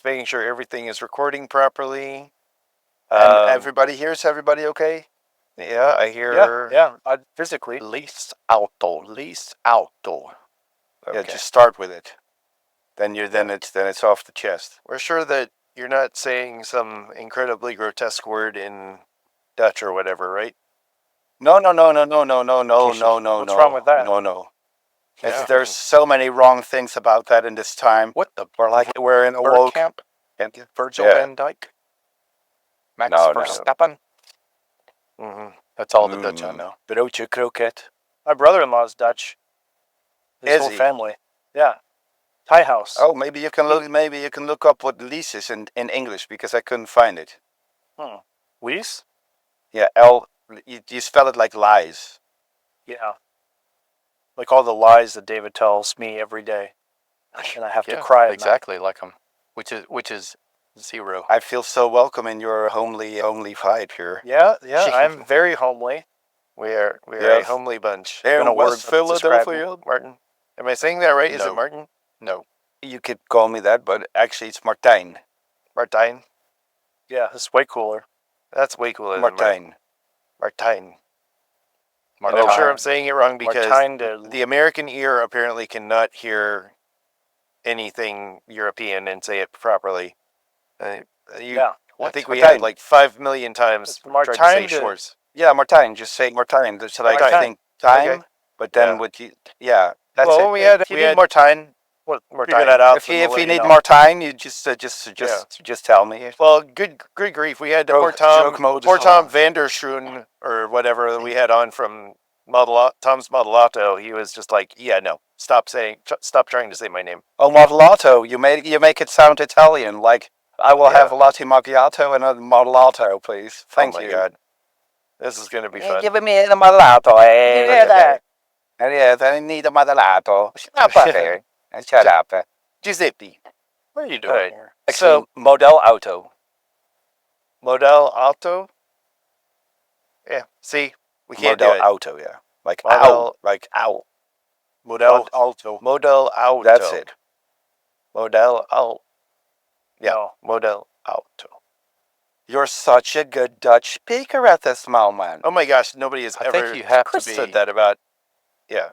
making sure everything is recording properly. And everybody hears everybody okay? Yeah, I hear. Yeah. Physically. Least auto. Okay. Yeah, just start with it. Then it's off the chest. We're sure that you're not saying some incredibly grotesque word in Dutch or whatever, right? No. What's wrong with that? No. Yeah. There's so many wrong things about that in this time. What the? We're in a woke camp? Virgil Yeah. van Dijk? Max No. Verstappen? Mm-hmm. That's all the Dutch I know. Broodje kroket. My brother-in-law's Dutch. His whole family. Yeah. Thai house. Oh, maybe you can look up what lease is in English because I couldn't find it. Lease? Yeah, you spell it like lies. Yeah. Like all the lies that David tells me every day. And I have to cry at exactly like him, which is 0. I feel so welcome in your homely vibe here. Yeah, I'm very homely. We're a homely bunch. There Gonna was Philadelphia. Martin. Am I saying that right? No. Is it Martin? No. You could call me that, but actually it's Martijn. Martijn? Yeah, it's way cooler. That's way cooler Martijn. Martijn. And I'm sure I'm saying it wrong because the American ear apparently cannot hear anything European and say it properly. I think we had like 5 million times tried to say Schwartz. Yeah, Martijn. Just say Martijn. Just like I think time, okay. but then with you, yeah, that's well, it. If you need more time, figure that out. If you need more time, you just tell me. Well, good grief, we had poor Tom Vanderschoen or whatever we had on from Tom's Modelato. He was just like, yeah, no, stop trying to say my name. Oh, Modelato, you make it sound Italian. Like I will have a latte macchiato and a Modelato, please. Thank you. Oh my God, this is gonna be fun. Give me the Modelato. You hear that? Yes, I need a Modelato. Shut up, Giuseppe. What are you doing here? So, Model Auto. Model Auto? Yeah, see, we can't Model do it. Auto, yeah. Like Model, owl. Model Auto. Model Auto. That's it. Model Auto. Yeah, No. Model Auto. You're such a good Dutch speaker at this moment. Oh my gosh, nobody has ever said that about, no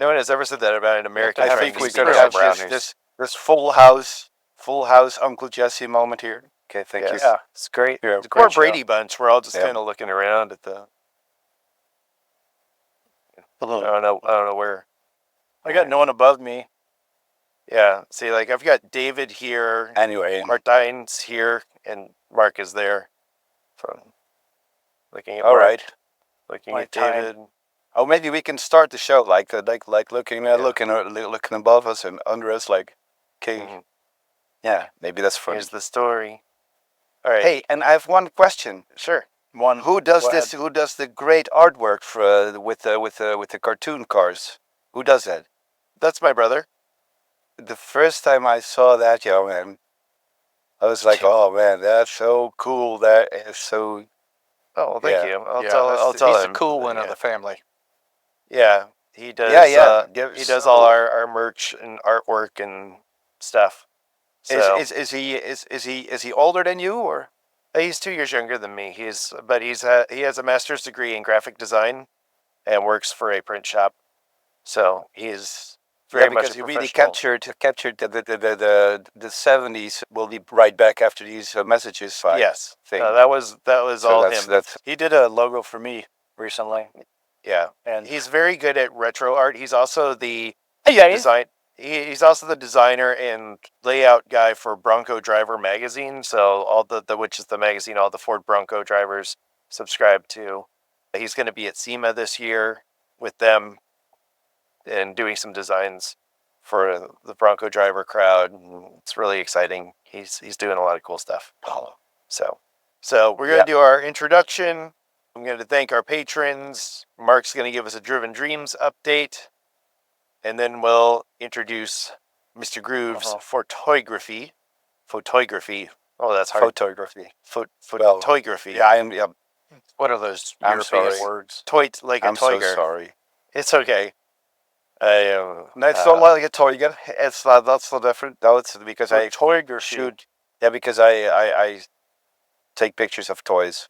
one has ever said that about an American. I think we could have this full house Uncle Jesse moment here. Okay, thank you. Yeah, it's great. Yeah, The poor Brady bunch, we're all just kind of looking around at the. I don't know where. I got no one above me. Yeah, see, like I've got David here. Anyway, Martijn's here, and Mark is there. So, looking at looking at David. Oh, maybe we can start the show like looking above us and under us, like, okay. Mm-hmm. Yeah, maybe that's funny. Here's the story. All right. Hey, and I have one question. Sure. Who does this? Who does the great artwork for with the cartoon cars? Who does that? That's my brother. The first time I saw that, man, I was like, "Oh man, that's so cool! That is so." Oh, well, thank you. I'll tell him. He's the cool one of the family. Yeah, he does. He does all our merch and artwork and stuff. So. Is he older than you, or? He's 2 years younger than me. He has a master's degree in graphic design, and works for a print shop. So he's very much a really professional. captured the 70s. We'll be right back after these messages. Yes, that was all him. He did a logo for me recently. Yeah, and he's very good at retro art. He's also the He's also the designer and layout guy for Bronco Driver magazine. So which is the magazine all the Ford Bronco drivers subscribe to. He's going to be at SEMA this year with them and doing some designs for the Bronco driver crowd. It's really exciting. He's doing a lot of cool stuff. So we're going to do our introduction. I'm going to thank our patrons. Mark's going to give us a Driven Dreams update. And then we'll introduce Mr. Groove's Photoygraphy. Oh, that's hard. Photoygraphy. Yeah, What are those I'm European sorry. words? Toit like a I'm tiger. so sorry. It's okay. No, it's not like a toy. It's that's so different. No, it's because I shoot. Yeah, because I take pictures of toys.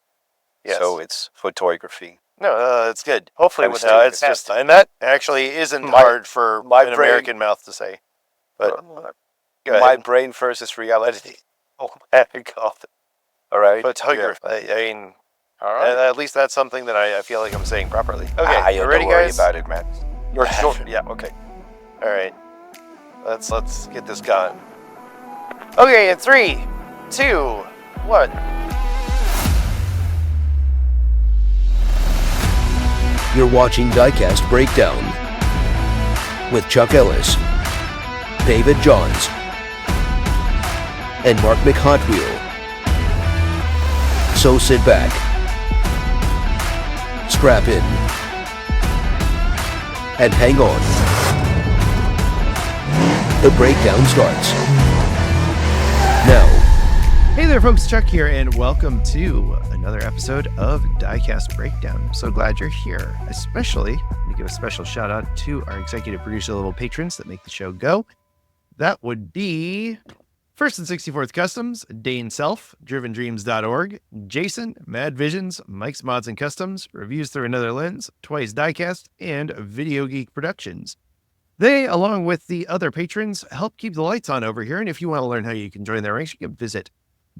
Yes. So it's photography. No, it's good. Hopefully, I'm without it's just, and that actually isn't hard for an American mouth to say. But my brain versus reality. Oh my God! All right. Photography. Yeah. I mean, All right. at least that's something that I feel like I'm saying properly. Okay, you ready, don't worry guys? about it, man. You're sure? Yeah. Okay. All right. Let's get this going. Okay, in 3, 2, 1. You're watching Diecast Breakdown with Chuck Ellis, David Johns, and Mark McHotwheel. So sit back, strap in, and hang on. The breakdown starts now. Hey there folks, Chuck here, and welcome to another episode of Diecast Breakdown. I'm so glad you're here. Especially, let me give a special shout out to our executive producer level patrons that make the show go. That would be First and 64th Customs, Dane Self, DrivenDreams.org, Jason, Mad Visions, Mike's Mods and Customs, Reviews Through Another Lens, TWYCE Diecast, and Video Geek Productions. They, along with the other patrons, help keep the lights on over here, and if you want to learn how you can join their ranks, you can visit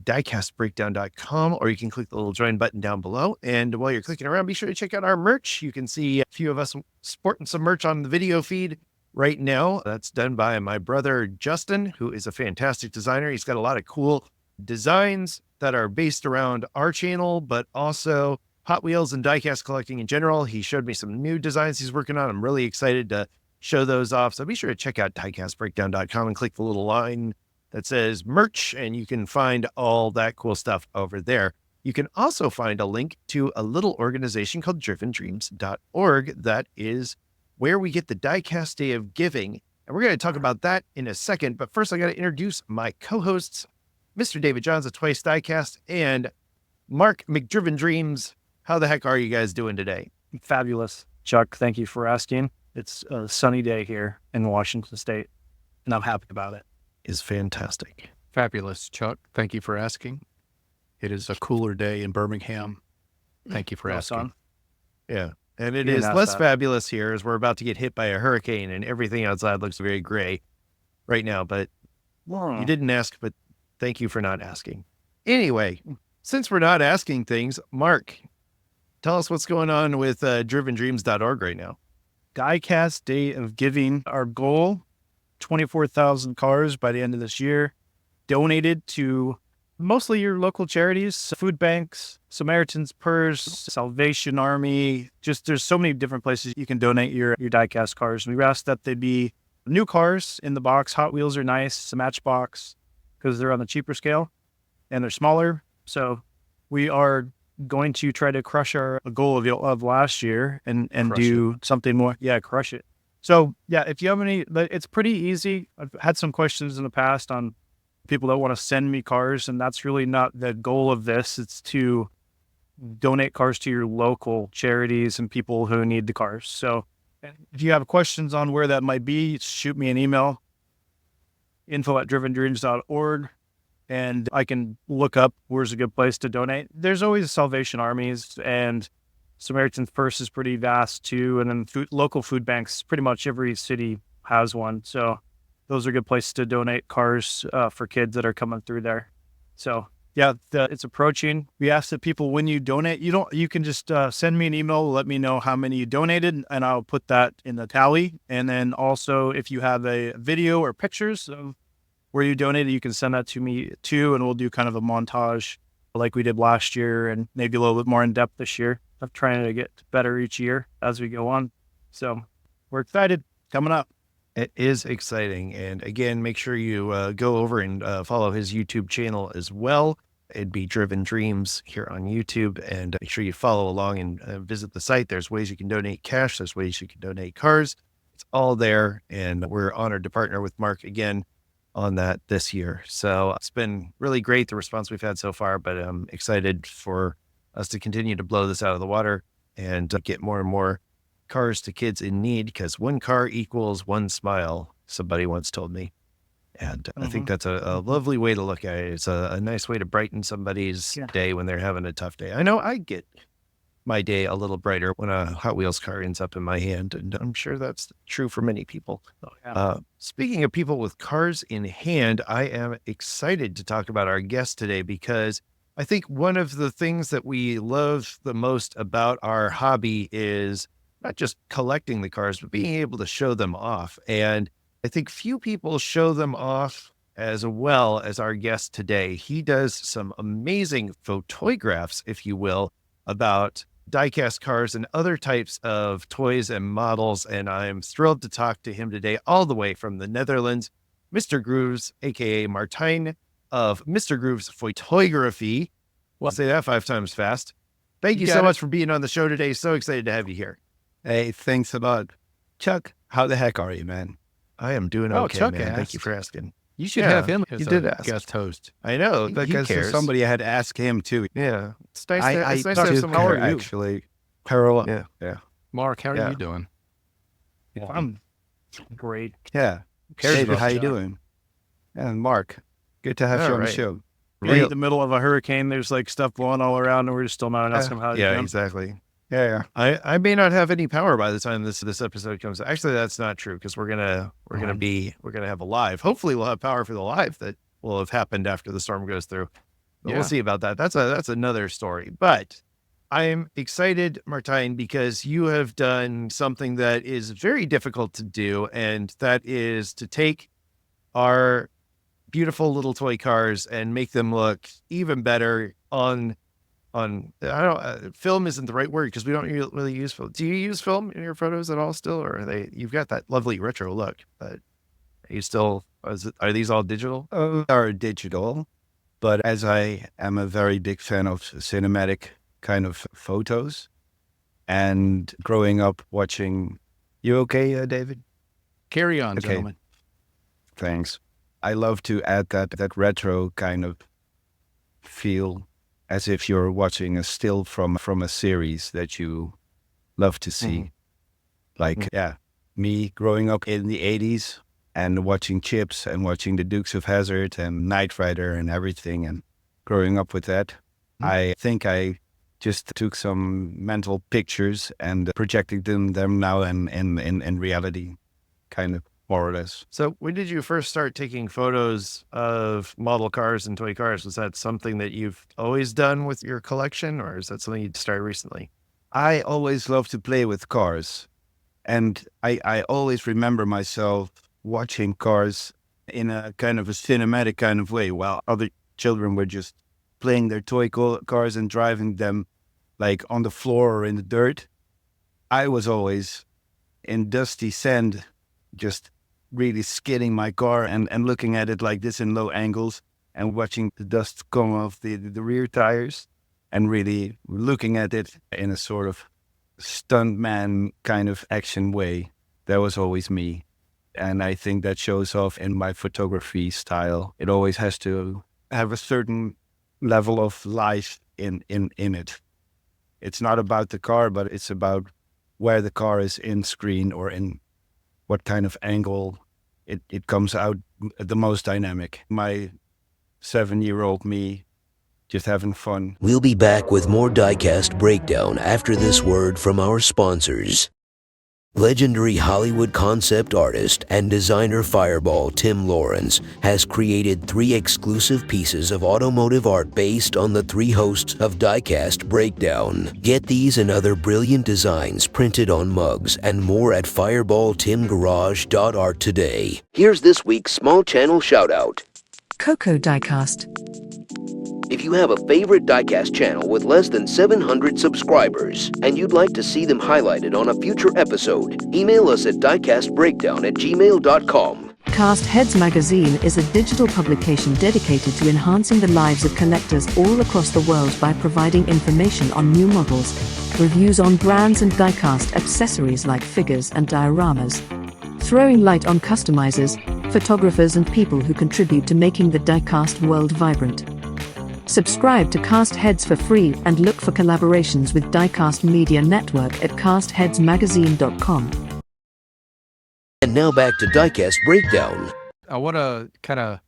diecastbreakdown.com, or you can click the little join button down below. And while you're clicking around, be sure to check out our merch. You can see a few of us sporting some merch on the video feed right now. That's done by my brother Justin, who is a fantastic designer. He's got a lot of cool designs that are based around our channel, but also Hot Wheels and diecast collecting in general. He showed me some new designs he's working on. I'm really excited to show those off. So be sure to check out diecastbreakdown.com and click the little line that says merch, and you can find all that cool stuff over there. You can also find a link to a little organization called drivendreams.org. That is where we get the Diecast Day of Giving. And we're going to talk about that in a second. But first, I got to introduce my co-hosts, Mr. David Johns of TWYCE Diecast and Mark McDrivendreams. How the heck are you guys doing today? Fabulous, Chuck. Thank you for asking. It's a sunny day here in Washington State, and I'm happy about it. Is fantastic. Fabulous, Chuck. Thank you for asking. It is a cooler day in Birmingham. Thank you for asking. Yeah. And it is less fabulous here as we're about to get hit by a hurricane and everything outside looks very gray right now. But you didn't ask, but thank you for not asking. Anyway, since we're not asking things, Mark, tell us what's going on with drivendreams.org right now. Diecast Day of Giving. Our goal, 24,000 cars by the end of this year, donated to mostly your local charities, food banks, Samaritan's Purse, Salvation Army. Just there's so many different places you can donate your diecast cars. We asked that they be new cars in the box. Hot Wheels are nice, Matchbox, because they're on the cheaper scale and they're smaller. So we are going to try to crush our goal of last year and do something more. Yeah, crush it. So yeah, if you have any, it's pretty easy. I've had some questions in the past on people that want to send me cars, and that's really not the goal of this. It's to donate cars to your local charities and people who need the cars. So if you have questions on where that might be, shoot me an email, info@drivendreams.org, and I can look up where's a good place to donate. There's always Salvation Armies, and Samaritan's Purse is pretty vast too. And then local food banks, pretty much every city has one. So those are good places to donate cars for kids that are coming through there. So yeah, it's approaching. We ask that people, when you donate, you can just send me an email, let me know how many you donated, and I'll put that in the tally. And then also if you have a video or pictures of where you donated, you can send that to me too. And we'll do kind of a montage like we did last year and maybe a little bit more in depth this year. I'm trying to get better each year as we go on. So we're excited. Coming up. It is exciting. And again, make sure you go over and follow his YouTube channel as well. It'd be Driven Dreams here on YouTube. And make sure you follow along and visit the site. There's ways you can donate cash. There's ways you can donate cars. It's all there. And we're honored to partner with Mark again on that this year. So it's been really great, the response we've had so far, but I'm excited for us to continue to blow this out of the water and get more and more cars to kids in need because one car equals one smile, somebody once told me. And I think that's a lovely way to look at it. It's a nice way to brighten somebody's day when they're having a tough day. I know I get my day a little brighter when a Hot Wheels car ends up in my hand, and I'm sure that's true for many people. Speaking of people with cars in hand, I am excited to talk about our guest today because I think one of the things that we love the most about our hobby is not just collecting the cars, but being able to show them off. And I think few people show them off as well as our guest today. He does some amazing photographs, if you will, about diecast cars and other types of toys and models. And I'm thrilled to talk to him today, all the way from the Netherlands, Mr. Grooves, aka Martijn of Mr. Grooves Photoygraphy. Well, say that 5 times fast. Thank you so much for being on the show today. So excited to have you here. Hey, thanks a lot. Chuck, how the heck are you, man? I am doing okay, Chuck man. asked. Thank you for asking. You should have him as you did a ask. guest host. I know, Because he cares. somebody had asked him too. Yeah, it's nice. It's nice to talked have to someone. her, actually. Carol. Yeah. Mark, how are Yeah. you doing? I'm great. Yeah. Cares David, about how you Chuck. doing? And Mark, good to have All you on the right. show. We're in the middle of a hurricane. There's like stuff blowing all around, and we're just still not asking how. Yeah, exactly. Yeah. I may not have any power by the time this episode comes. Actually, that's not true because we're gonna have a live. Hopefully, we'll have power for the live that will have happened after the storm goes through. But we'll see about that. That's another story. But I'm excited, Martijn, because you have done something that is very difficult to do, and that is to take our beautiful little toy cars and make them look even better on film isn't the right word because we don't really use film. Do you use film in your photos at all still, or you've got that lovely retro look, but are these all digital? Are digital, but as I am a very big fan of cinematic kind of photos and growing up watching, you okay, David? Carry on, Okay. gentlemen. Thanks. I love to add that retro kind of feel as if you're watching a still from a series that you love to see. Like, me growing up in the 80s and watching Chips and watching the Dukes of Hazzard and Knight Rider and everything and growing up with that, I think I just took some mental pictures and projected them now in reality, kind of, more or less. So when did you first start taking photos of model cars and toy cars? Was that something that you've always done with your collection, or is that something you started recently? I always love to play with cars. And I always remember myself watching cars in a kind of a cinematic kind of way while other children were just playing their toy cars and driving them like on the floor or in the dirt. I was always in dusty sand, just really skidding my car and looking at it like this in low angles and watching the dust come off the rear tires and really looking at it in a sort of stuntman kind of action way. That was always me. And I think that shows off in my photography style. It always has to have a certain level of life in it. It's not about the car, but it's about where the car is in screen or in what kind of angle it comes out the most dynamic. My 7-year-old me just having fun. We'll be back with more Diecast Breakdown after this word from our sponsors. Legendary Hollywood concept artist and designer Fireball Tim Lawrence has created 3 exclusive pieces of automotive art based on the 3 hosts of Diecast Breakdown. Get these and other brilliant designs printed on mugs and more at fireballtimgarage.art today. Here's this week's small channel shoutout. Coco Diecast. If you have a favorite Diecast channel with less than 700 subscribers and you'd like to see them highlighted on a future episode, email us at diecastbreakdown@gmail.com. Cast Heads Magazine is a digital publication dedicated to enhancing the lives of collectors all across the world by providing information on new models, reviews on brands and diecast accessories like figures and dioramas, throwing light on customizers, photographers and people who contribute to making the diecast world vibrant. Subscribe to Cast Heads for free and look for collaborations with Diecast Media Network at castheadsmagazine.com. And now back to Diecast Breakdown. I want to kind of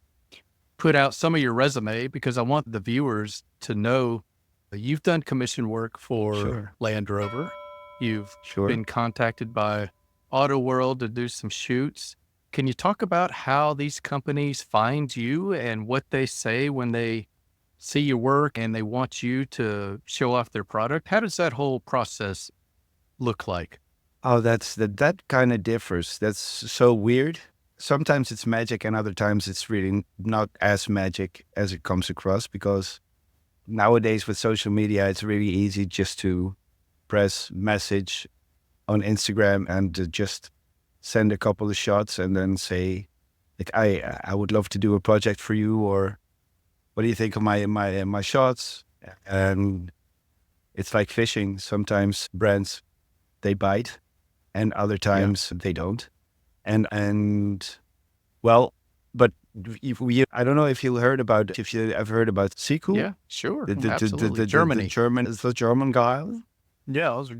put out some of your resume because I want the viewers to know that you've done commission work for Sure. Land Rover. You've Sure. been contacted by Auto World to do some shoots. Can you talk about how these companies find you and what they say when they see your work and they want you to show off their product? How does that whole process look like? Oh, that kind of differs. That's so weird. Sometimes it's magic and other times it's really not as magic as it comes across, because nowadays with social media, it's really easy just to press message on Instagram and to just send a couple of shots and then say, like, I would love to do a project for you, or what do you think of my shots? And it's like fishing. Sometimes brands, they bite, and other times they don't. And well, but if I don't know if you ever heard about Siku. Yeah, sure. The Absolutely. Germany. The German guy. Yeah, those are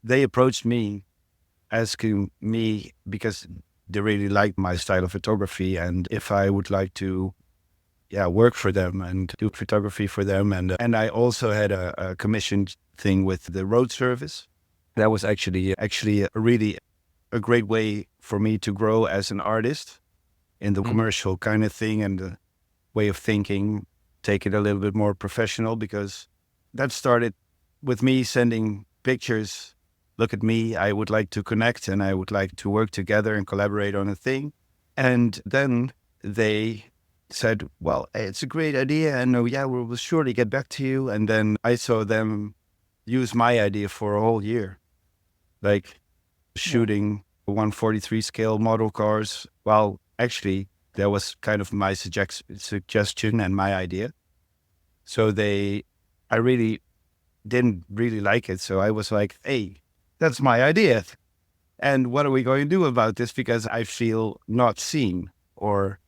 They approached me, asking me because they really liked my style of photography, and if I would like to, work for them and do photography for them, and I also had a commissioned thing with the road service. That was actually a great way for me to grow as an artist in the commercial kind of thing and the way of thinking, take it a little bit more professional, because that started with me sending pictures. Look at me, I would like to connect and I would like to work together and collaborate on a thing. And then they said, well, it's a great idea, and we'll surely get back to you. And then I saw them use my idea for a whole year, like shooting 143 scale model cars. Well, actually, that was kind of my suggestion and my idea. So I really didn't really like it. So I was like, hey, that's my idea. And what are we going to do about this? Because I feel not seen or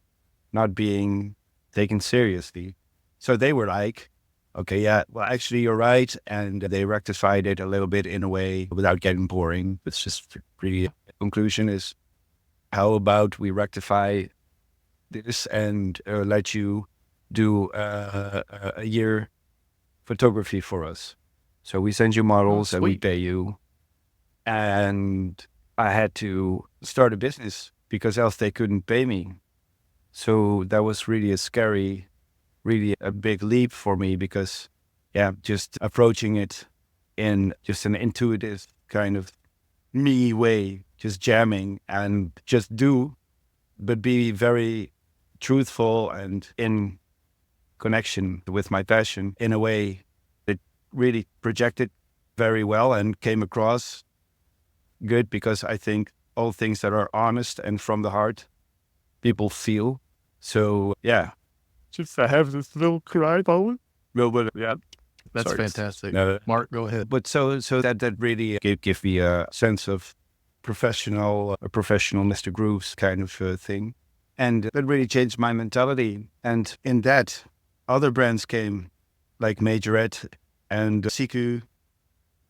not being taken seriously. So they were like, okay, yeah, well, actually, you're right. And they rectified it a little bit in a way without getting boring. It's just really, conclusion is, how about we rectify this and let you do a year photography for us. So we send you models and we pay you. And I had to start a business because else they couldn't pay me. So that was really a big leap for me, because just approaching it in just an intuitive kind of me way, just jamming and just do, but be very truthful and in connection with my passion in a way that really projected very well and came across good, because I think all things that are honest and from the heart, people feel. So just I have this little cry moment. well, but That's sorry. fantastic. No, Mark, go ahead. but so that really gave me a sense of professional Mr. Grooves kind of thing, and that really changed my mentality. And in that, other brands came, like Majorette and Siku,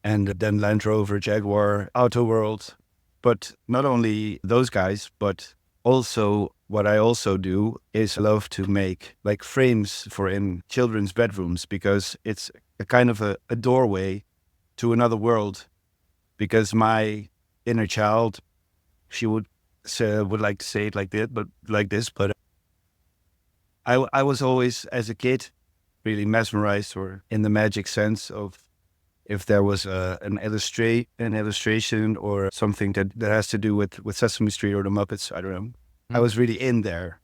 and then Land Rover, Jaguar, Auto World. But not only those guys, but also what I also do is I love to make like frames for in children's bedrooms, because it's a kind of a doorway to another world. Because my inner child, she would like to say it like this, but I was always, as a kid, really mesmerized, or in the magic sense of, if there was an illustration or something that has to do with Sesame Street or the Muppets, I don't know. I was really in there.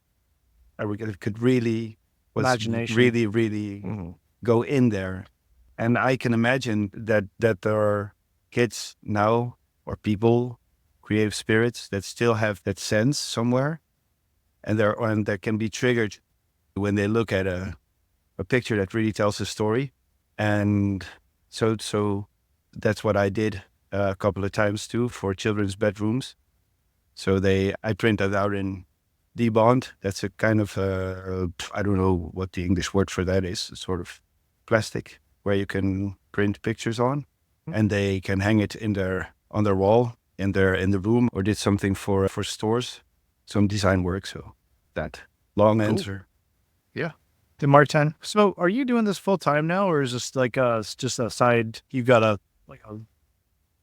Could really Imagination. really go in there, and I can imagine that there are kids now, or people, creative spirits, that still have that sense somewhere, and that can be triggered when they look at a picture that really tells a story. And so that's what I did a couple of times too for children's bedrooms. So I print that out in debond. That's a kind of, I don't know what the English word for that is, a sort of plastic where you can print pictures on, and they can hang it on their wall in the room, or did something for stores, some design work. So that long answer. To Martijn. So are you doing this full time now, or is this like just a side? You've got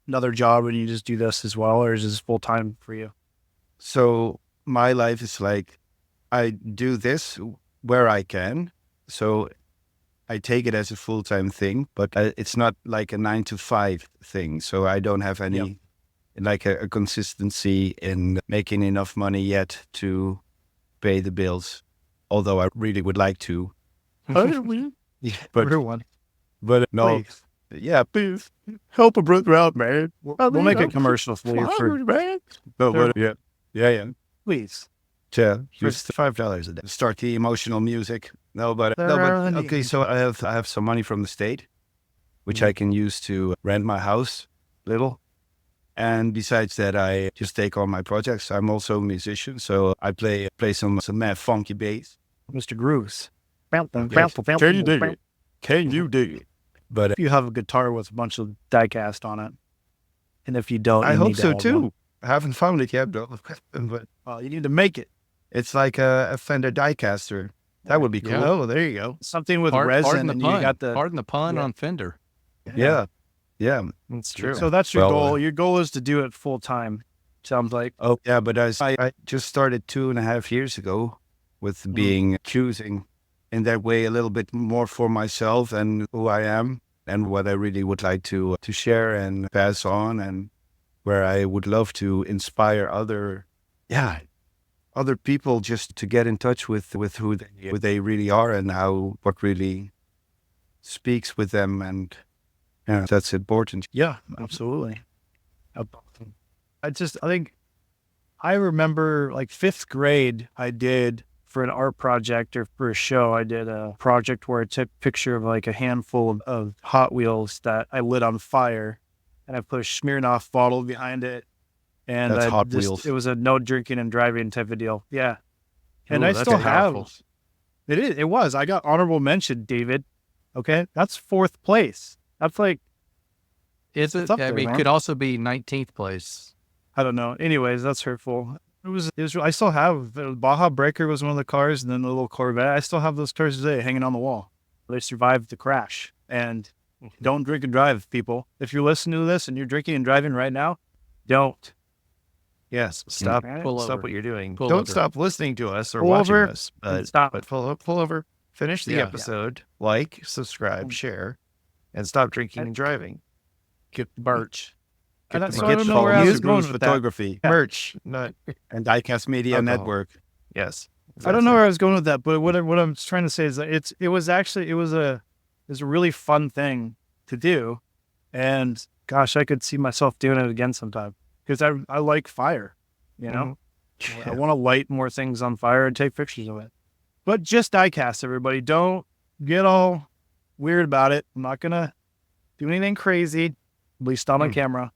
another job and you just do this as well, or is this full time for you? So my life is like, I do this where I can. So I take it as a full-time thing, but it's not like a 9 to 5 thing. So I don't have any like a consistency in making enough money yet to pay the bills. Although I really would like to. Yeah, but everyone. But no. Please. Yeah, please help a brother out, man. We'll make a commercial for you for yeah. please. Yeah, Just $5 a day. start the emotional music. But okay. So I have some money from the state, which I can use to rent my house little. And besides that, I just take on my projects. I'm also a musician, so I play some mad funky bass. Mr. Grooves. Can you dig it? Can you dig it? But If you have a guitar with a bunch of diecast on it, and if you don't, I you hope need to so have too. one. I haven't found it yet, though. But Well, you need to make it. it's like a Fender Diecaster. That would be cool. Yeah. Oh, there you go. Something with Pardon resin, the and pun. you got the. Pardon the pun Yeah. on Fender. Yeah. It's true. So that's your Well, goal. Your goal is to do it full time. Sounds like. Oh, yeah, but I just started 2.5 years ago with being choosing in that way a little bit more for myself and who I am and what I really would like to share and pass on, and where I would love to inspire other people just to get in touch with who they really are and what really speaks with them, and that's important. Yeah, absolutely. I think I remember like 5th grade, I did for an art project or for a show, I did a project where I took a picture of like a handful of Hot Wheels that I lit on fire, and I put a Smirnoff bottle behind it. And That's Hot Wheels. It was a no drinking and driving type of deal. Yeah. And Ooh, I that's still powerful. have. It was. I got honorable mention, David. Okay. That's 4th place. That's like, Is it? It's up I there, mean, man. could also be 19th place. I don't know. Anyways, that's hurtful. It was, I still have, the Baja Breaker was one of the cars, and then the little Corvette. I still have those cars today hanging on the wall. They survived the crash. And don't drink and drive, people. If you're listening to this and you're drinking and driving right now, don't. Yes, stop. Pull Stop over. what you're doing. Pull Don't over. stop listening to us or Pull watching over us. and stop. But pull over. Finish the Yeah. episode. Like, subscribe, share, and stop drinking and driving. Get Birch. And that's the why I merch. don't know where I was Mr. going Bruce with that. Photography Merch, not and Diecast Media Alcohol. Network. yes. I don't know where I was going with that, but what I'm trying to say is that it was a really fun thing to do, and gosh, I could see myself doing it again sometime because I like fire, you know. I want to light more things on fire and take pictures of it. But just diecast, everybody. Don't get all weird about it. I'm not gonna do anything crazy, at least on my camera.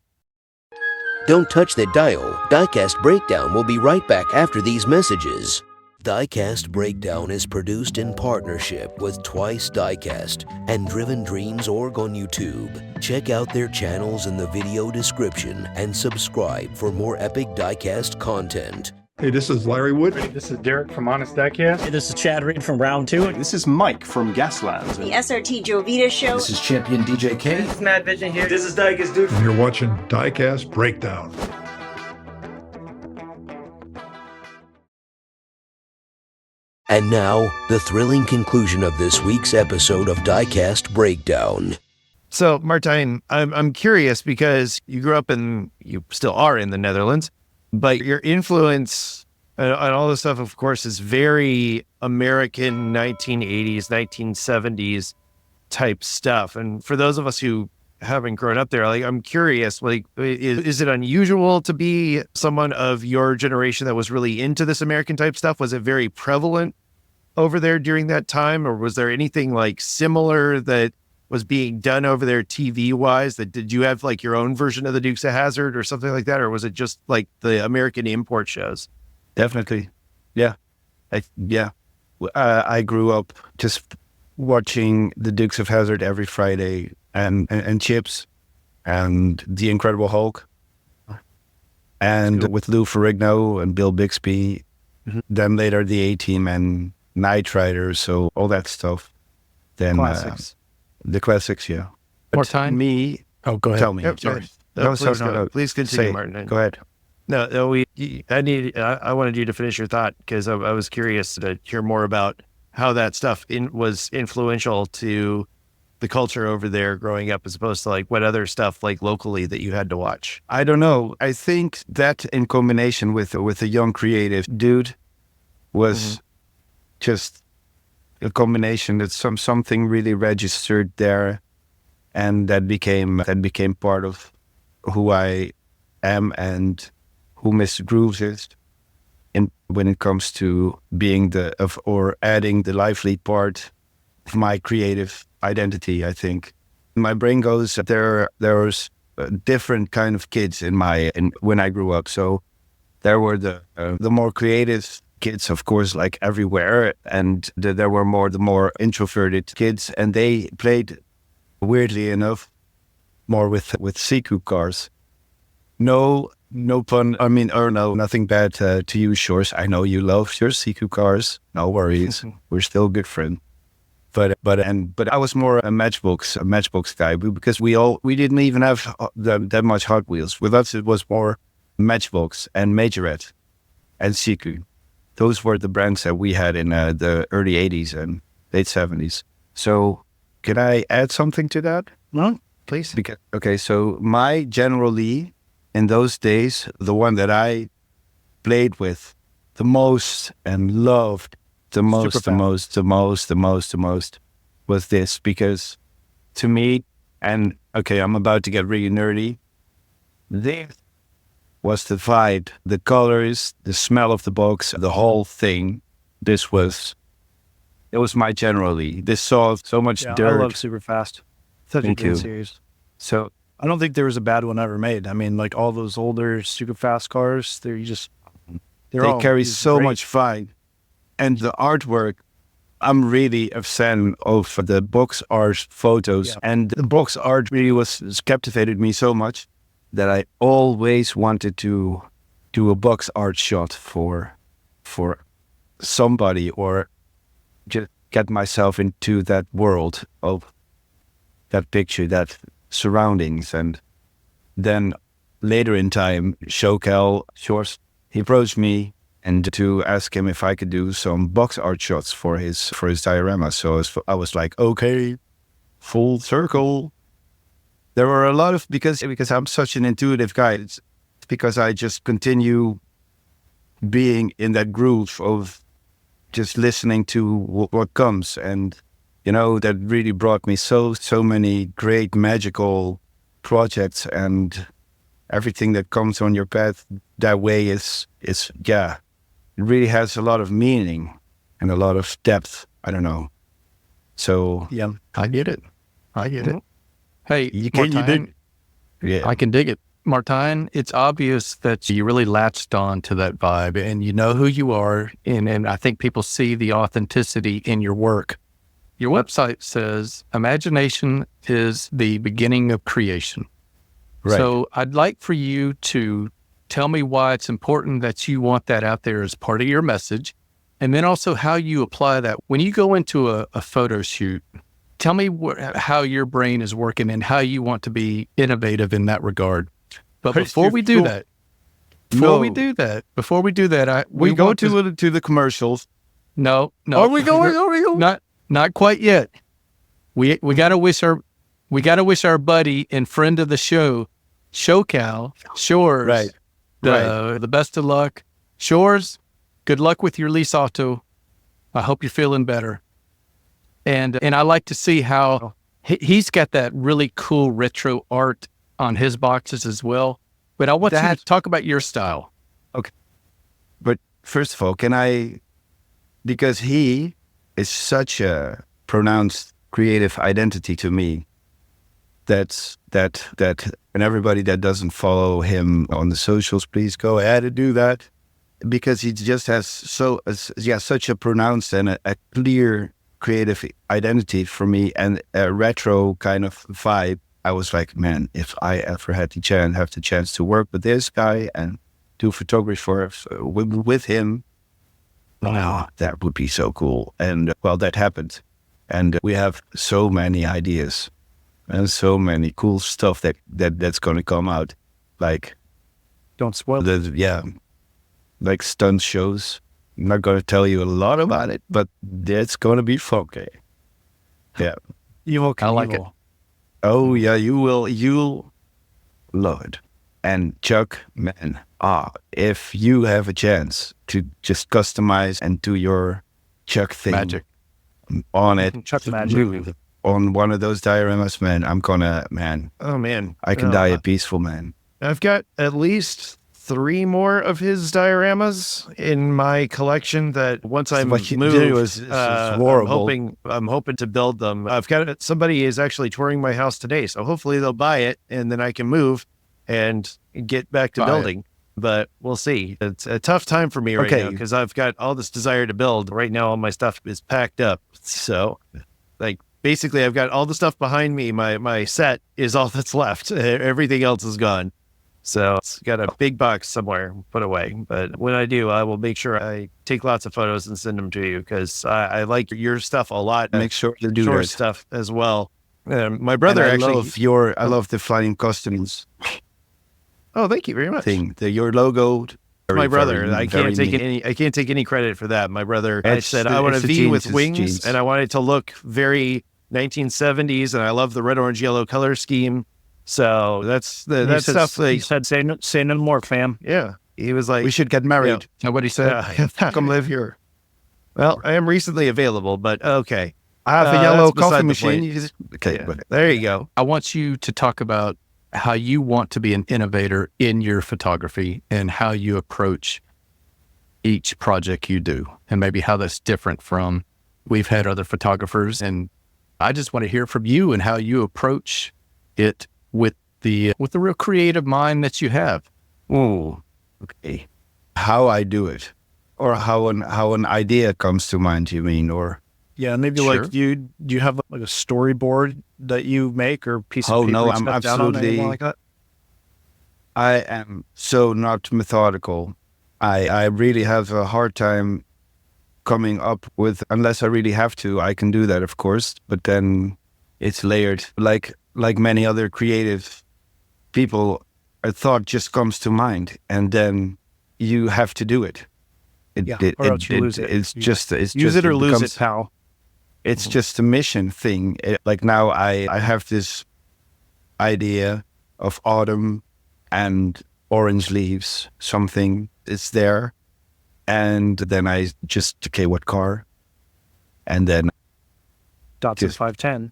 Don't touch that dial. Diecast Breakdown will be right back after these messages. Diecast Breakdown is produced in partnership with TWYCE Diecast and Driven Dreams Org on YouTube. Check out their channels in the video description and subscribe for more epic diecast content. Hey, this is Larry Wood. This is Derek from Honest Diecast. Hey, this is Chad Reed from Round 2. This is Mike from Gaslands. The SRT Jovita Show. This is Champion DJ K. This is Mad Vision here. This is Diecast Dude. And you're watching Diecast Breakdown. And now, the thrilling conclusion of this week's episode of Diecast Breakdown. So, Martijn, I'm curious because you grew up you still are in the Netherlands, but your influence and all this stuff, of course, is very American 1980s, 1970s type stuff. And for those of us who haven't grown up there, like, I'm curious, like, is it unusual to be someone of your generation that was really into this American type stuff? Was it very prevalent over there during that time, or was there anything like similar that was being done over there TV wise? That did you have like your own version of the Dukes of Hazzard or something like that, or was it just like the American import shows? Definitely. I grew up just watching the Dukes of Hazzard every Friday, and Chips, and The Incredible Hulk, and with Lou Ferrigno and Bill Bixby. Then later the A-Team and Knight Rider, so all that stuff. Then Classics. The classics, yeah. More But time? Me, Oh, go ahead. tell me. Yep, Sorry. please continue, Say it. Martin. Go ahead. No, I wanted you to finish your thought because I was curious to hear more about how that stuff was influential to the culture over there growing up, as opposed to like what other stuff like locally that you had to watch. I don't know. I think that in combination with a young creative dude was just a combination that something really registered there, and that became part of who I am and who Mr. Grooves is. In when it comes to being or adding the lively part of my creative identity, I think my brain goes there's different kind of kids when I grew up. So there were the more creative kids, of course, like everywhere, and there were the more introverted kids, and they played, weirdly enough, more with Siku cars. No pun. I mean, or no, nothing bad to you, Shores. I know you love your Siku cars. No worries. We're still good friends. But I was more a Matchbox guy, because we didn't even have that much Hot Wheels. With us, it was more Matchbox and Majorette and Siku. Those were the brands that we had in the early 80s and late 70s. So can I add something to that? No, please. So generally, in those days, the one that I played with the most and loved the most was this, because to me, and okay, I'm about to get really nerdy, this was the vibe, the colors, the smell of the box, the whole thing. It was my generally. This saw so much dirt. I love Superfast. Such a good series. So I don't think there was a bad one ever made. I mean, like all those older Superfast cars, they carry so much vibe. And the artwork, I'm really a fan of the box art photos. Yeah. And the box art really was captivated me so much that I always wanted to do a box art shot for somebody, or just get myself into that world of that picture, that surroundings. And then later in time, Shores, he approached me and to ask him if I could do some box art shots for his diorama. So I was like, okay, full circle. There were a lot of, because I'm such an intuitive guy, it's because I just continue being in that groove of just listening to what comes. And, that really brought me so many great magical projects, and everything that comes on your path that way is it really has a lot of meaning and a lot of depth. I don't know. So yeah, I get it. Hey, you Martijn, yeah, I can dig it. Martijn, it's obvious that you really latched on to that vibe, and you know who you are, and I think people see the authenticity in your work. Your website says imagination is the beginning of creation. Right. So I'd like for you to tell me why it's important that you want that out there as part of your message, and then also how you apply that. When you go into a photo shoot, tell me how your brain is working and how you want to be innovative in that regard. But before we do that, we go to the commercials. No. Are we going? Not quite yet. We gotta wish our buddy and friend of the show, Shores, right. The best of luck. Shores, good luck with your lease auto. I hope you're feeling better. And I like to see how he's got that really cool retro art on his boxes as well. But I want you to talk about your style. Okay. But first of all, because he is such a pronounced creative identity to me, that and everybody that doesn't follow him on the socials, please go ahead and do that. because he just has such a pronounced and a clear creative identity for me, and a retro kind of vibe. I was like, man, if I ever had the chance to work with this guy and do photography with him, wow, that would be so cool. And well, that happened, and we have so many ideas and so many cool stuff that's going to come out, like Don't spoil like stunt shows. I'm not going to tell you a lot about it, but it's going to be funky. Yeah. I like it. Oh yeah, you'll love it. And Chuck, man, if you have a chance to just customize and do your Chuck thing Magic on it, Chuck magic. on one of those dioramas, man, Oh man, I can die a peaceful man. I've got at least 3 more of his dioramas in my collection that once I What you move, do is horrible. I'm hoping to build them. I've got somebody is actually touring my house today, so hopefully they'll buy it and then I can move and get back to building. But we'll see. It's a tough time for me right now because I've got all this desire to build. Right now, all my stuff is packed up. So, like, basically, I've got all the stuff behind me. My set is all that's left. Everything else is gone. So it's got a big box somewhere put away. But when I do, I will make sure I take lots of photos and send them to you because I like your stuff a lot. Make sure to do your that. stuff as well. My brother I actually. love the flying costumes Oh, thank you very much. thing. Your logo. My brother, I can't take neat. I can't take any credit for that. My brother, I It's said the- I want a it's a V with genius, wings, genius. and I want it to look very 1970s, and I love the red, orange, yellow color scheme. So that's that stuff. He said, say no more, fam. Yeah, he was like, We should get married. Is that what he said? Come live here. well, I am recently available, but okay. I have a yellow that's beside coffee the machine. point. You just- Okay, Yeah, but there you go. I want you to talk about how you want to be an innovator in your photography and how you approach each project you do, and maybe how that's different from we've had other photographers. And I just want to hear from you and how you approach it with the real creative mind that you have. ooh, okay. How I do it, or how an idea comes to mind. You mean, or Yeah, maybe Sure. like do you have like a storyboard that you make or piece of Oh, paper no, you I'm stuff down on, anything absolutely- like that? I am so not methodical. I really have a hard time coming up with, unless I really have to. I can do that, of course, but then it's layered. Like many other creative people, a thought just comes to mind, and then you have to do it. Or else you lose it. It's You just Use it or lose becomes- it, pal. It's just a mission thing. Like now I have this idea of autumn and orange leaves, something is there. And then I just, okay, what car? And then Datsun Just- 510.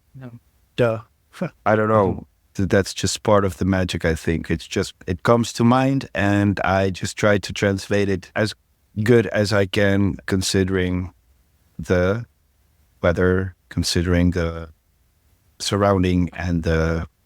Duh. I don't know. That's just part of the magic, I think. It's just, it comes to mind and I just try to translate it as good as I can, considering the weather, considering the surrounding and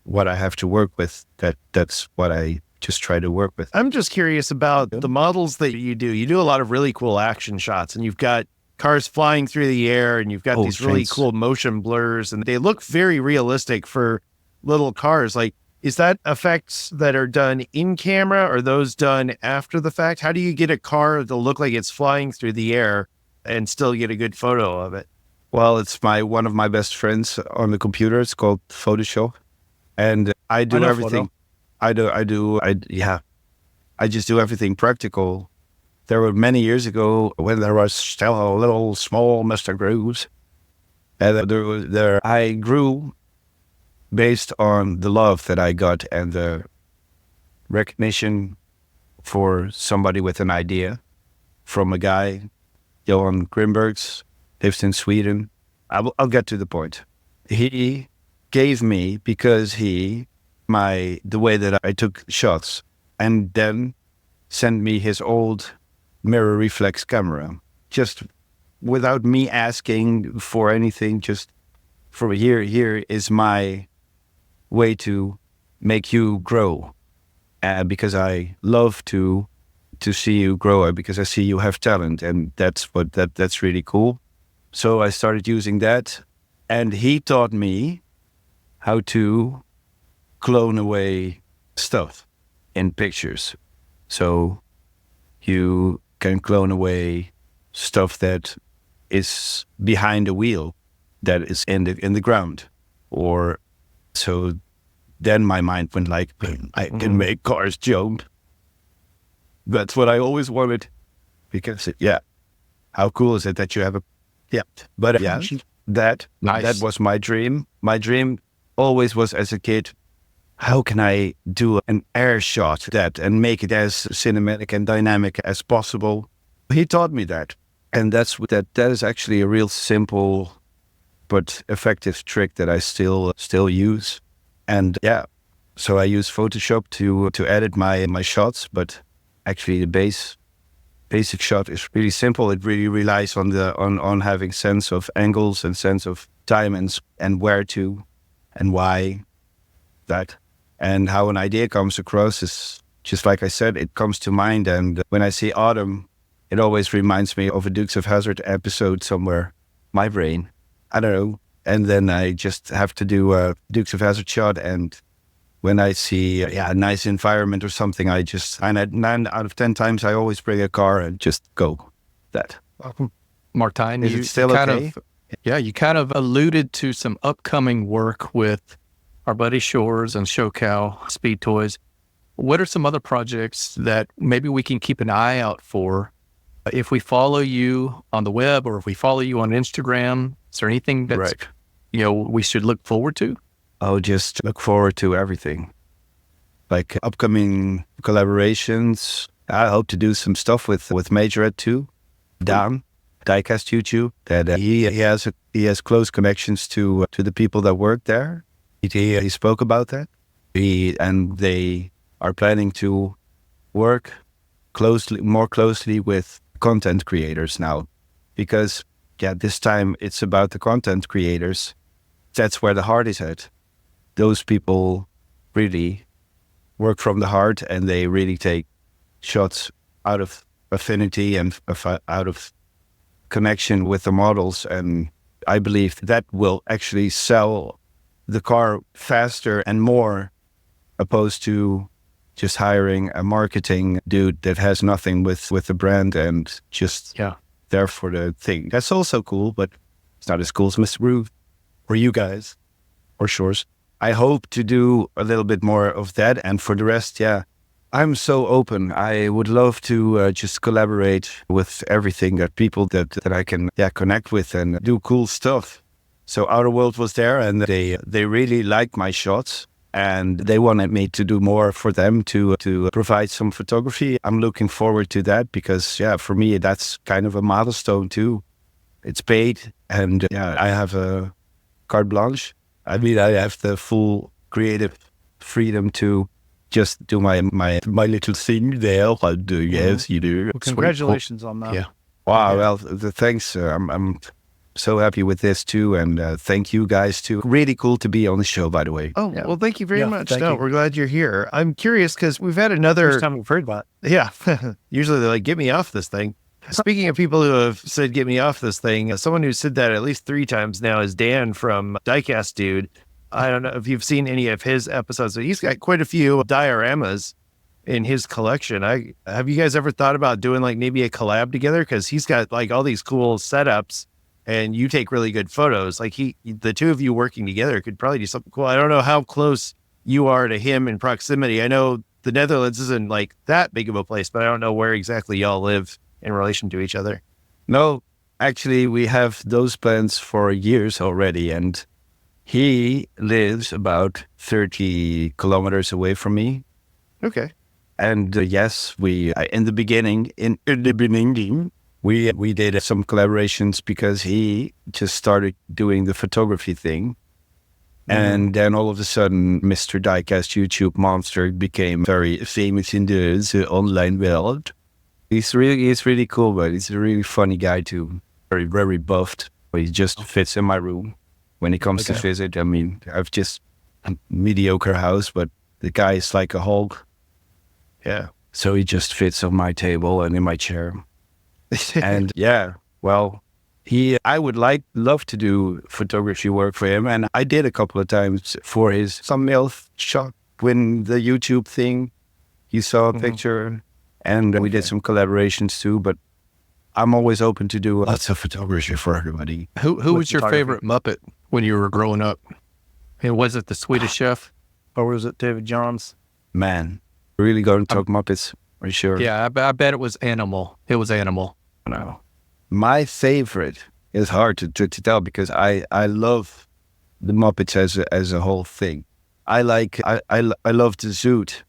what I have to work with. That's what I just try to work with. I'm just curious about the models that you do. You do a lot of really cool action shots, and you've got cars flying through the air, and you've got these really thanks. cool motion blurs, and they look very realistic for little cars. Like, is that effects that are done in camera, or those done after the fact? How do you get a car to look like it's flying through the air and still get a good photo of it? Well, it's one of my best friends on the computer. It's called Photoshop, and I do know everything. I just do everything practical. There were many years ago when there was still a little small Mr. Grooves, and I grew based on the love that I got and the recognition for somebody with an idea from a guy, Johan Grimbergs, lives in Sweden. I'll get to the point. He gave me, because the way that I took shots, and then sent me his old mirror reflex camera, just without me asking for anything, just for here is my way to make you grow. Because I love to to see you grow because I see you have talent, and that's really cool. So I started using that, and he taught me how to clone away stuff in pictures. So you can clone away stuff that is behind a wheel, that is in the ground, or so. Then my mind went like, I can make cars jump. That's what I always wanted, because how cool is it that you have a But that was my dream. My dream always was, as a kid, how can I do an air shot and make it as cinematic and dynamic as possible? He taught me that, and that is actually a real simple but effective trick that I still use. And so I use Photoshop to edit my shots, but actually the basic shot is really simple. It really relies on having sense of angles and sense of time and where to and why that. And how an idea comes across is just like I said, it comes to mind. And when I see autumn, it always reminds me of a Dukes of Hazzard episode somewhere. My brain, I don't know. And then I just have to do a Dukes of Hazzard shot. And when I see a nice environment or something, I just, and 9 out of 10 times, I always bring a car and just go that. Martijn, Is you it still kind okay? you kind of alluded to some upcoming work with our buddy Shores and Shoutout Speed Toys. What are some other projects that maybe we can keep an eye out for? If we follow you on the web, or if we follow you on Instagram, is there anything that's, we should look forward to? I'll just look forward to everything. Like upcoming collaborations. I hope to do some stuff with Majorette too. Dan, Diecast YouTube. That he has close connections to the people that work there. He spoke about that. They are planning to work more closely with content creators now, because this time it's about the content creators. That's where the heart is at. Those people really work from the heart, and they really take shots out of affinity and out of connection with the models. And I believe that will actually sell the car faster and more, opposed to just hiring a marketing dude that has nothing with the brand and just there for the thing. That's also cool, but it's not as cool as Mr. Groove or you guys or Shores. I hope to do a little bit more of that. And for the rest, I'm so open. I would love to just collaborate with everything that people that I can connect with and do cool stuff. So Outer World was there, and they really liked my shots, and they wanted me to do more for them to provide some photography. I'm looking forward to that, because for me that's kind of a milestone too. It's paid, and I have a carte blanche. I mean, I have the full creative freedom to just do my little thing there. I do, yes, you do. Well, congratulations on that. Yeah. Wow. Well, thanks. I'm so happy with this too, and thank you guys too. Really cool to be on the show, by the way. Oh, well, thank you very much. Thank you. We're glad you're here. I'm curious because we've had another. First time we've heard about it. Yeah. Usually they're like, get me off this thing. Speaking of people who have said, get me off this thing, someone who said that at least 3 times now is Dan from Diecast Dude. I don't know if you've seen any of his episodes, but he's got quite a few dioramas in his collection. Have you guys ever thought about doing like maybe a collab together? Because he's got like all these cool setups, and you take really good photos. Like the two of you working together could probably do something cool. I don't know how close you are to him in proximity. I know the Netherlands isn't like that big of a place, but I don't know where exactly y'all live in relation to each other. No, actually, we have those plans for years already, and he lives about 30 kilometers away from me. Okay. And yes, we in the beginning, we did some collaborations because he just started doing the photography thing. And then all of a sudden, Mr. Diecast YouTube monster became very famous in the online world. He's really cool, but he's a really funny guy too. Very, very buffed. But he just fits in my room when he comes to visit. I mean, I've just a mediocre house, but the guy is like a Hulk. Yeah. So he just fits on my table and in my chair. And I would love to do photography work for him. And I did a couple of times for his thumbnail shot when the YouTube thing, you saw a picture, and we did some collaborations too, but I'm always open to do lots of photography for everybody. Who was your favorite Muppet when you were growing up? And was it the Swedish Chef? Or was it David Johns? Man, really going to talk Muppets? Are you sure? Yeah, I bet it was Animal. It was Animal. No. My favorite is hard to tell because I love the Muppets as a whole thing. I loved the Zoot,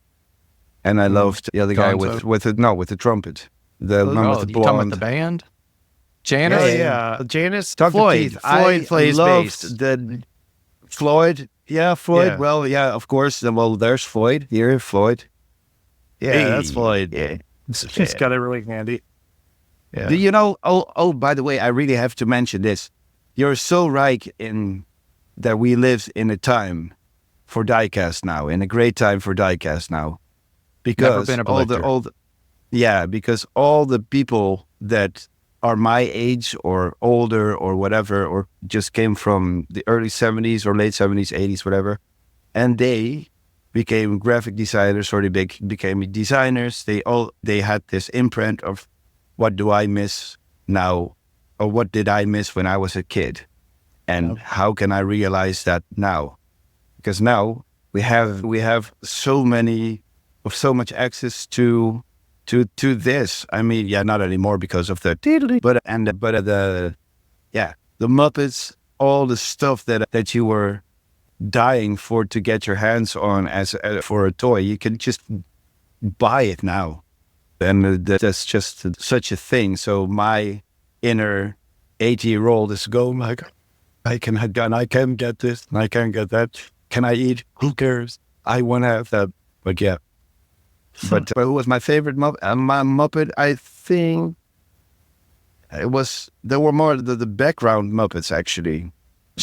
and I loved the other guy with the trumpet. The one with the you talking about blonde. the band? Janice? Yeah. Janice Dr. Floyd. Teeth. Floyd plays bass. The Floyd. Yeah, Floyd. Yeah. Well, yeah, of course. Well, there's Floyd. Here, Floyd. Yeah, that's Floyd. Yeah. He's got it really handy. Yeah. Do you know? Oh, by the way, I really have to mention this. You're so right in that we live in a time for diecast now, in a great time for diecast now, because because all the people that are my age or older or whatever, or just came from the early 70s or late 70s, 80s, whatever, and they became graphic designers or they became designers. They had this imprint of what do I miss now, or what did I miss when I was a kid, and how can I realize that now? Because now we have so much access to this. I mean, not anymore because of the the Muppets, all the stuff that you were dying for to get your hands on for a toy, you can just buy it now, and that's just such a thing. So my inner 80-year-old is going like, I can get this, and I can get that. Can I eat? Who cares? I want to have that. But yeah. But who was my favorite Muppet? My Muppet, I think there were more the background Muppets actually.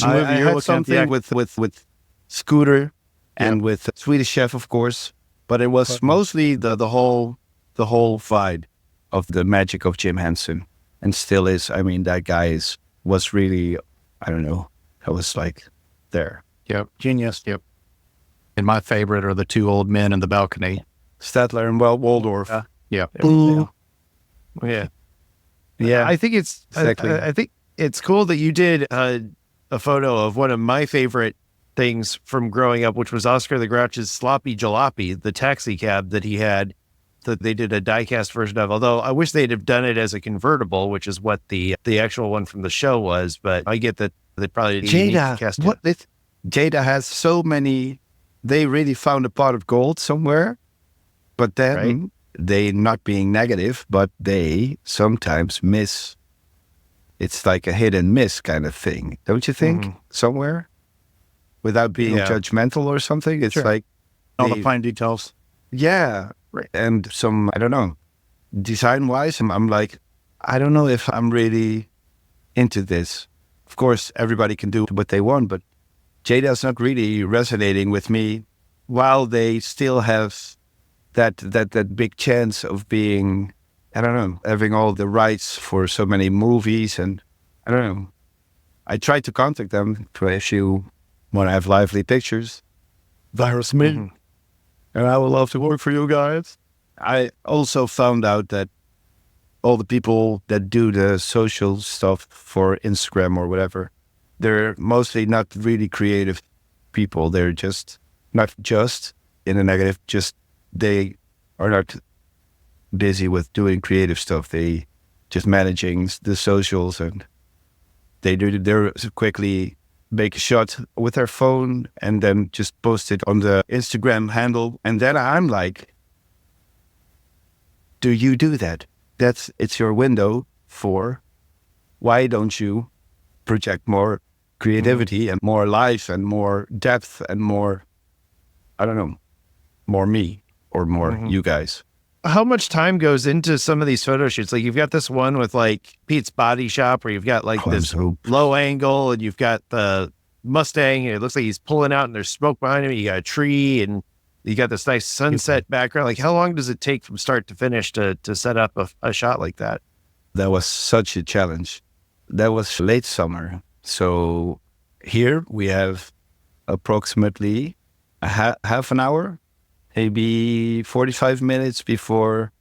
I had something with Scooter and with Swedish Chef, of course, but it was mostly the whole vibe of the magic of Jim Henson, and still is. I mean, that guy was really, I don't know, I was like there. Yep. Genius. Yep. And my favorite are the two old men in the balcony. Statler and Waldorf. Yeah. Yeah. Yeah. I think it's exactly. I think it's cool that you did a photo of one of my favorite things from growing up, which was Oscar the Grouch's Sloppy Jalopy, the taxi cab that he had, that they did a diecast version of. Although I wish they'd have done it as a convertible, which is what the actual one from the show was. But I get that they probably Jada has so many. They really found a pot of gold somewhere, but then they, not being negative, but they sometimes miss. It's like a hit and miss kind of thing, don't you think? Somewhere, without being judgmental or something. It's like all the fine details. Yeah, right. And some, I don't know, design-wise, I'm like, I don't know if I'm really into this. Of course, everybody can do what they want, but Jada's not really resonating with me, while they still have that big chance of being, I don't know, having all the rights for so many movies, and I don't know. I tried to contact them if you want to have lively pictures. Virus me. And I would love to work for you guys. I also found out that all the people that do the social stuff for Instagram or whatever, they're mostly not really creative people. They're just, not just in a negative, just they are not busy with doing creative stuff. They just managing the socials, and they quickly make a shot with their phone and then just post it on the Instagram handle. And then I'm like, do you do that? It's your window for, why don't you project more creativity and more life and more depth and more, I don't know, more me or more you guys. How much time goes into some of these photo shoots? Like, you've got this one with like Pete's Body Shop, where you've got like this low angle, and you've got the Mustang, and it looks like he's pulling out and there's smoke behind him. You got a tree, and You got this nice sunset background. Like, how long does it take from start to finish to set up a shot like that? That was such a challenge. That was late summer. So here we have approximately half an hour, maybe 45 minutes before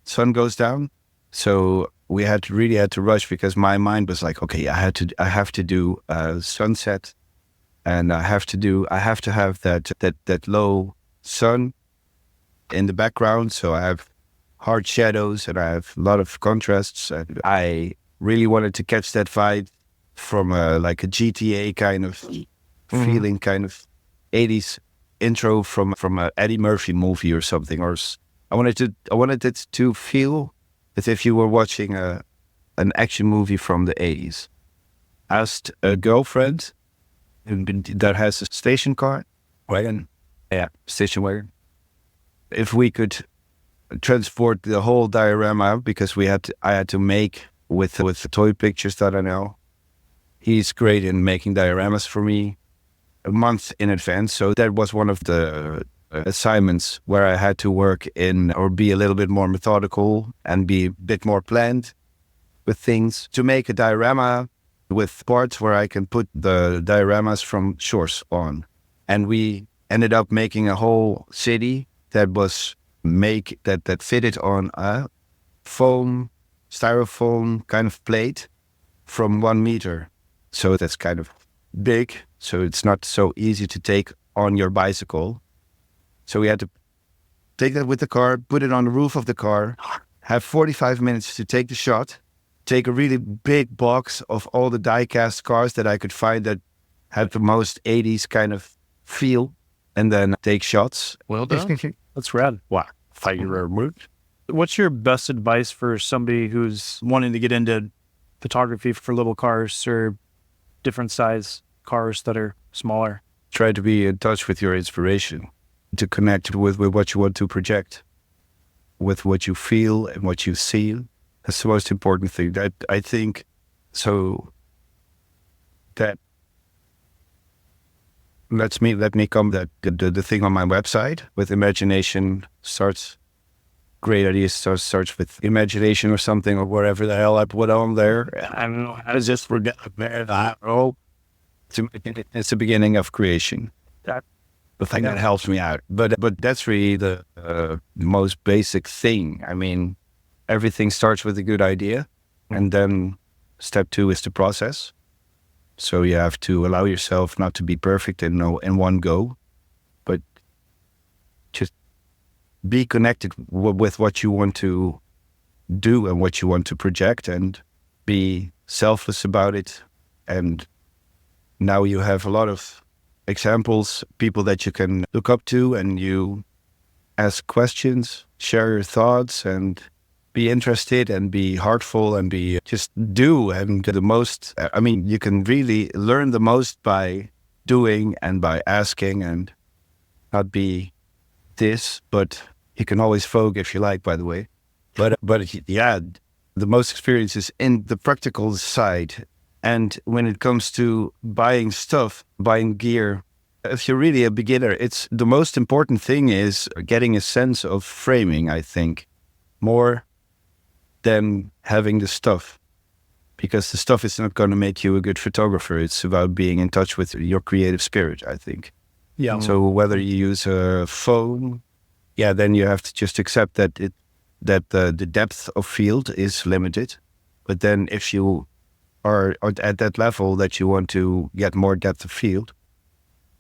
sun goes down. So we really had to rush because my mind was like, okay, I have to do sunset, and I have to have that low sun in the background. So I have hard shadows and I have a lot of contrasts. And I really wanted to catch that vibe from like a GTA kind of feeling, kind of 80s intro from a Eddie Murphy movie or something. Or I wanted it to feel as if you were watching an action movie from the 80s. Asked a girlfriend that has a station wagon, station wagon, if we could transport the whole diorama, because I had to make with the toy pictures that I know. He's great in making dioramas for me a month in advance. So that was one of the assignments where I had to work in or be a little bit more methodical and be a bit more planned with things to make a diorama with parts where I can put the dioramas from shores on. And we ended up making a whole city that was that fitted on a styrofoam kind of plate from 1 meter. So that's kind of big. So it's not so easy to take on your bicycle. So we had to take that with the car, put it on the roof of the car, have 45 minutes to take the shot, take a really big box of all the die-cast cars that I could find that had the most 80s kind of feel, and then take shots. Well done. That's rad. Wow. Fire mood. What's your best advice for somebody who's wanting to get into photography for little cars or different size cars that are smaller? Try to be in touch with your inspiration, to connect with what you want to project, with what you feel and what you see. That's the most important thing. That I think. So that let me come that the thing on my website with imagination starts. Great ideas starts with imagination or something, or whatever the hell I put on there. I don't know how to just forget that. Oh, it's the beginning of creation. That the thing that helps me out. But that's really the most basic thing. I mean, everything starts with a good idea, and then step 2 is the process. So you have to allow yourself not to be perfect in one go, but just be connected with what you want to do and what you want to project, and be selfless about it. And now you have a lot of examples, people that you can look up to, and you ask questions, share your thoughts, and be interested and be heartful and be just do. And the most, I mean, you can really learn the most by doing and by asking, and not be this, but you can always vogue if you like, by the way. But yeah, the most experience is in the practical side. And when it comes to buying stuff, buying gear, if you're really a beginner, it's the most important thing is getting a sense of framing, I think, more than having the stuff. Because the stuff is not going to make you a good photographer. It's about being in touch with your creative spirit, I think. Yeah. So whether you use a phone, then you have to just accept that the depth of field is limited. But then if you are at that level that you want to get more depth of field,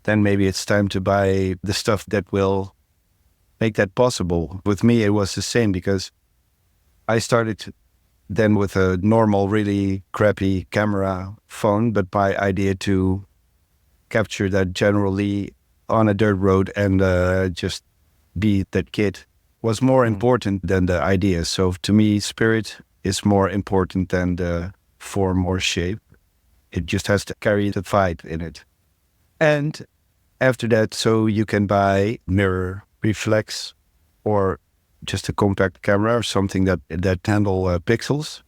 then maybe it's time to buy the stuff that will make that possible. With me, it was the same, because I started then with a normal, really crappy camera phone, but my idea to capture that generally on a dirt road and just be that kid was more important than the idea. So to me, spirit is more important than the form or shape. It just has to carry the vibe in it. And after that, so you can buy mirror reflex or just a compact camera or something that handle pixels.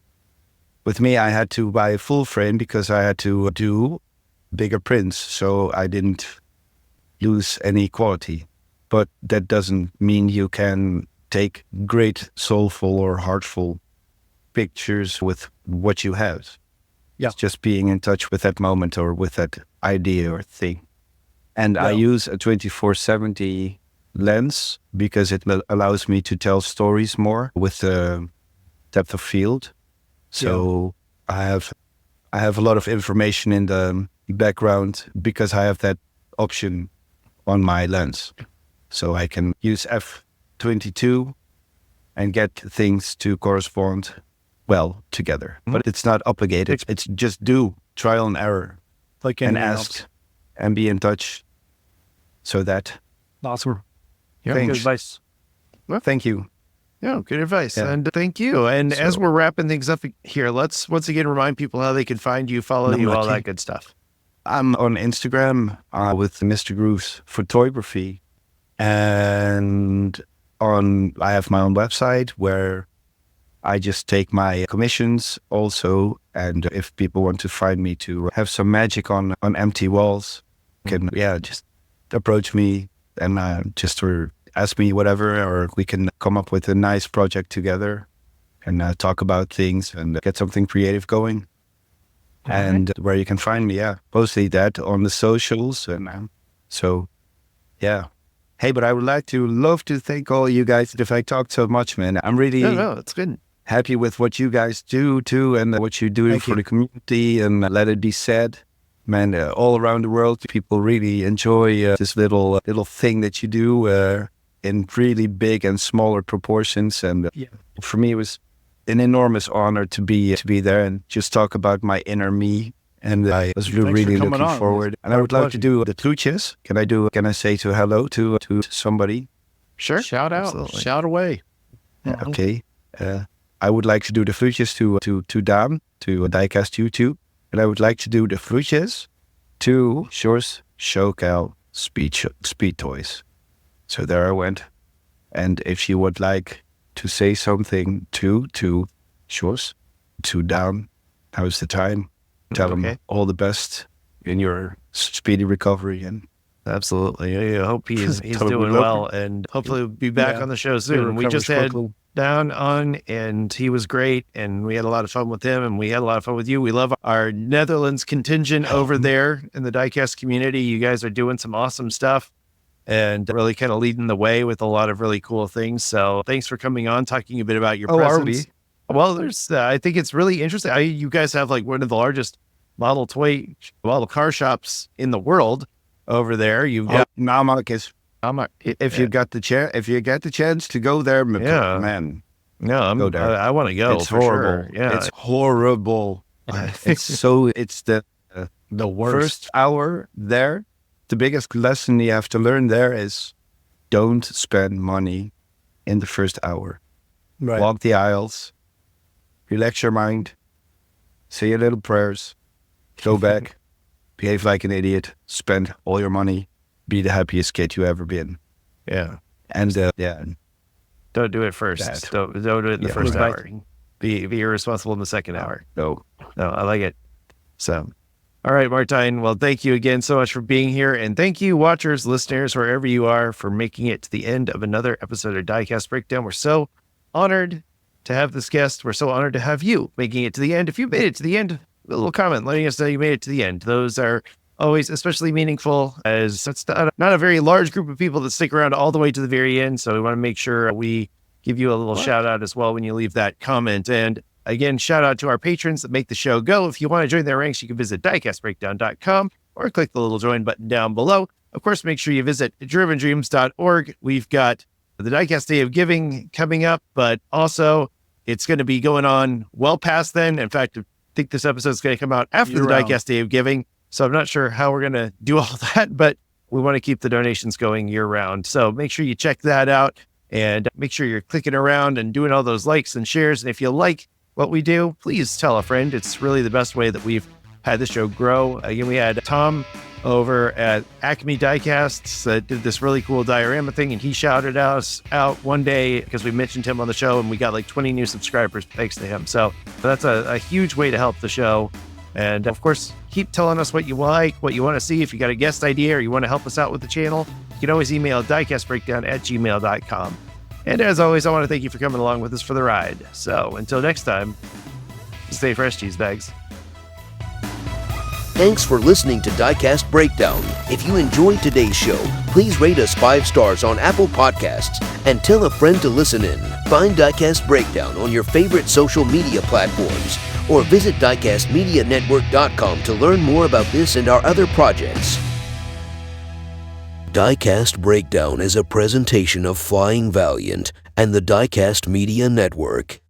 With me, I had to buy a full frame because I had to do bigger prints, so I didn't lose any quality. but that doesn't mean you can take great soulful or heartful pictures with what you have. Yeah. It's just being in touch with that moment or with that idea or thing. And I use a 24-70 lens because it allows me to tell stories more with the depth of field. So I have a lot of information in the background because I have that option on my lens. So I can use f/22 and get things to correspond well together. But it's not obligated. It's just do trial and error, and ask and be in touch. So that. Awesome. Yeah, Good Thanks. advice. Well, thank you. Yeah, good advice. Yeah. And thank you. And as So- we're wrapping things up here, let's once again remind people how they can find you, follow you, all that good stuff. I'm on Instagram with Mr. Groove's Photoygraphy, and I have my own website where I just take my commissions also. And if people want to find me to have some magic on empty walls, can just approach me and just ask me whatever, or we can come up with a nice project together and talk about things and get something creative going. And where you can find me, mostly that on the socials. And so, yeah. Hey, but I would love to thank all you guys. If I talked so much, man, I'm really It's good. happy with what you guys do too, and what you do for the community. And let it be said, man, all around the world, people really enjoy this little thing that you do in really big and smaller proportions. And for me, it was an enormous honor to be there and just talk about my inner me. And I was really looking forward. And I would like to do the TWYCE. Can I say hello to somebody? Sure. Shout out. Absolutely. Shout away. Yeah, okay. I would like to do the TWYCE to Daan, to Diecast YouTube. And I would like to do the TWYCE to Shoutout Speed Toys. So there I went. And if you would like to say something to Sjors, to Daan, how's the time? Tell him all the best in your speedy recovery. And Absolutely. I hope he's Tell him doing we love well, and hopefully we'll be back on the show soon. We just had Daan on, and he was great, and we had a lot of fun with him, and we had a lot of fun with you. We love our Netherlands contingent over there in the Diecast community. You guys are doing some awesome stuff and really kind of leading the way with a lot of really cool things. So thanks for coming on, talking a bit about your presence. Well, there's, I think it's really interesting. You guys have like one of the largest model car shops in the world over there. You've got if you got the chance to go there, man. No, go there. I want to go. It's for horrible. Sure. Yeah, it's horrible. It's the worst. First hour there. The biggest lesson you have to learn there is don't spend money in the first hour. Right. Walk the aisles, relax your mind, say your little prayers, go back, behave like an idiot, spend all your money, be the happiest kid you ever been. Yeah. And Don't do it first. Don't do it in the first hour. Be irresponsible in the second hour. No, I like it. So, all right, Martijn. Well, thank you again so much for being here. And thank you, watchers, listeners, wherever you are, for making it to the end of another episode of Diecast Breakdown. We're so honored to have this guest. We're so honored to have you making it to the end. If you made it to the end, a little comment letting us know you made it to the end. Those are always especially meaningful, as it's not a very large group of people that stick around all the way to the very end. So we want to make sure we give you a little shout out as well when you leave that comment. And again, shout out to our patrons that make the show go. If you want to join their ranks, you can visit diecastbreakdown.com or click the little join button down below. Of course, make sure you visit drivendreams.org. We've got the Diecast Day of Giving coming up, but also it's going to be going on well past then. In fact, I think this episode is going to come out after the Diecast Day of Giving. So I'm not sure how we're going to do all that, but we want to keep the donations going year round. So make sure you check that out and make sure you're clicking around and doing all those likes and shares. And if you like what we do, please tell a friend. It's really the best way that we've had the show grow. Again, we had Tom over at Acme Diecasts that did this really cool diorama thing, and he shouted us out one day because we mentioned him on the show, and we got like 20 new subscribers thanks to him. So that's a huge way to help the show. And of course, keep telling us what you like, what you want to see. If you got a guest idea or you want to help us out with the channel, can always email diecastbreakdown@gmail.com. And as always, I want to thank you for coming along with us for the ride. So until next time, stay fresh, cheese bags. Thanks for listening to Diecast Breakdown. If you enjoyed today's show, please rate us 5 stars on Apple Podcasts and tell a friend to listen in. Find Diecast Breakdown on your favorite social media platforms or visit diecastmedianetwork.com to learn more about this and our other projects. Diecast Breakdown is a presentation of Flying Valiant and the Diecast Media Network.